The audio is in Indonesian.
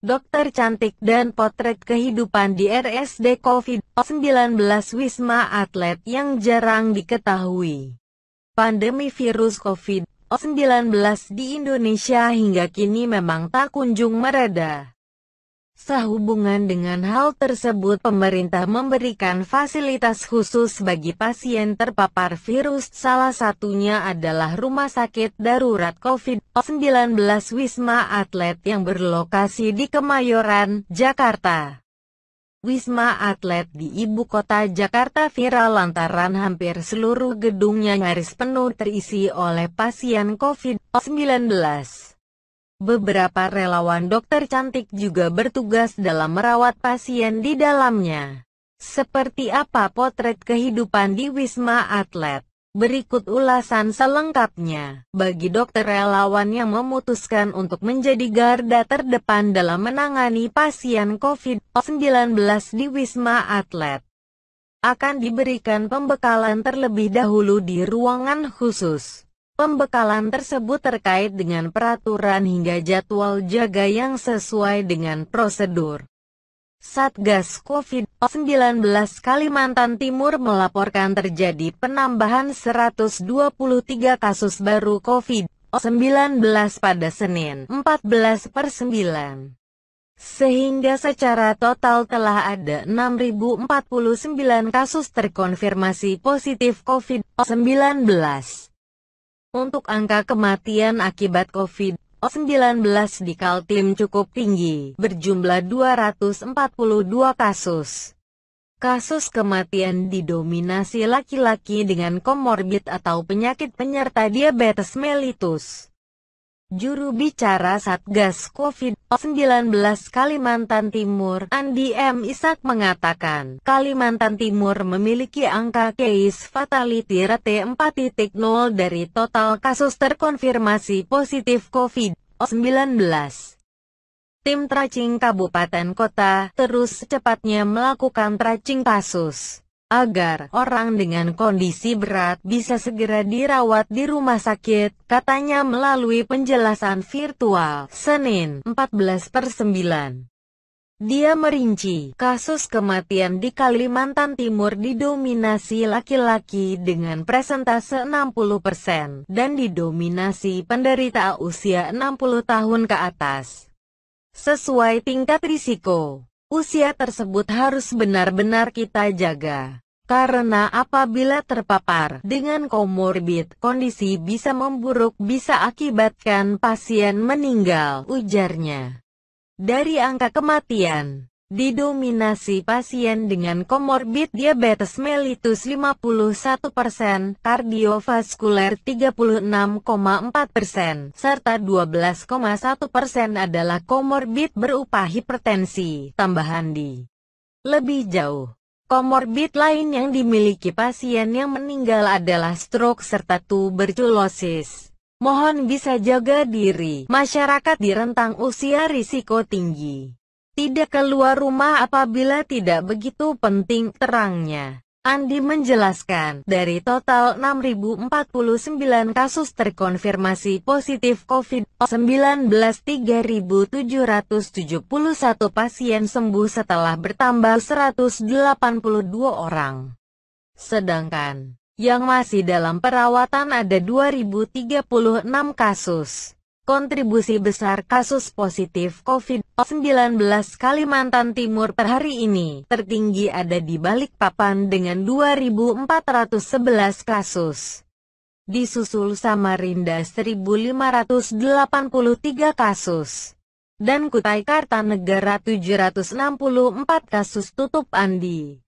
Dokter cantik dan potret kehidupan di RSD COVID-19 Wisma Atlet yang jarang diketahui. Pandemi virus COVID-19 di Indonesia hingga kini memang tak kunjung mereda. Sehubungan dengan hal tersebut, pemerintah memberikan fasilitas khusus bagi pasien terpapar virus, salah satunya adalah Rumah Sakit Darurat COVID-19 Wisma Atlet yang berlokasi di Kemayoran, Jakarta. Wisma Atlet di ibu kota Jakarta viral lantaran hampir seluruh gedungnya nyaris penuh terisi oleh pasien COVID-19. Beberapa relawan dokter cantik juga bertugas dalam merawat pasien di dalamnya. Seperti apa potret kehidupan di Wisma Atlet? Berikut ulasan selengkapnya. Bagi dokter relawan yang memutuskan untuk menjadi garda terdepan dalam menangani pasien COVID-19 di Wisma Atlet, akan diberikan pembekalan terlebih dahulu di ruangan khusus. Pembekalan tersebut terkait dengan peraturan hingga jadwal jaga yang sesuai dengan prosedur. Satgas COVID-19 Kalimantan Timur melaporkan terjadi penambahan 123 kasus baru COVID-19 pada Senin 14/9. Sehingga secara total telah ada 6.049 kasus terkonfirmasi positif COVID-19. Untuk angka kematian akibat COVID-19 di Kaltim cukup tinggi, berjumlah 242 kasus. Kasus kematian didominasi laki-laki dengan komorbid atau penyakit penyerta diabetes mellitus. Juru bicara Satgas COVID-19 Kalimantan Timur, Andi M. Ishak mengatakan, Kalimantan Timur memiliki angka case fatality rate 4.0 dari total kasus terkonfirmasi positif COVID-19. Tim tracing kabupaten kota terus secepatnya melakukan tracing kasus, agar orang dengan kondisi berat bisa segera dirawat di rumah sakit, katanya melalui penjelasan virtual, Senin 14/9. Dia merinci, kasus kematian di Kalimantan Timur didominasi laki-laki dengan presentase 60% dan didominasi penderita usia 60 tahun ke atas. Sesuai tingkat risiko, usia tersebut harus benar-benar kita jaga. Karena apabila terpapar dengan komorbid, kondisi bisa memburuk, bisa akibatkan pasien meninggal, ujarnya. Dari angka kematian, didominasi pasien dengan komorbid diabetes mellitus 51%, kardiovaskuler 36,4%, serta 12,1% adalah komorbid berupa hipertensi. Tambahan di lebih jauh, komorbid lain yang dimiliki pasien yang meninggal adalah stroke serta tuberkulosis. Mohon bisa jaga diri. Masyarakat di rentang usia risiko tinggi. Tidak keluar rumah apabila tidak begitu penting, terangnya. Andi menjelaskan, dari total 6.049 kasus terkonfirmasi positif COVID-19, 3.771 pasien sembuh setelah bertambah 182 orang. Sedangkan yang masih dalam perawatan ada 2.036 kasus. Kontribusi besar kasus positif COVID-19 Kalimantan Timur per hari ini tertinggi ada di Balikpapan dengan 2.411 kasus. Disusul Samarinda 1.583 kasus. Dan Kutai Kartanegara 764 kasus, tutup Andi.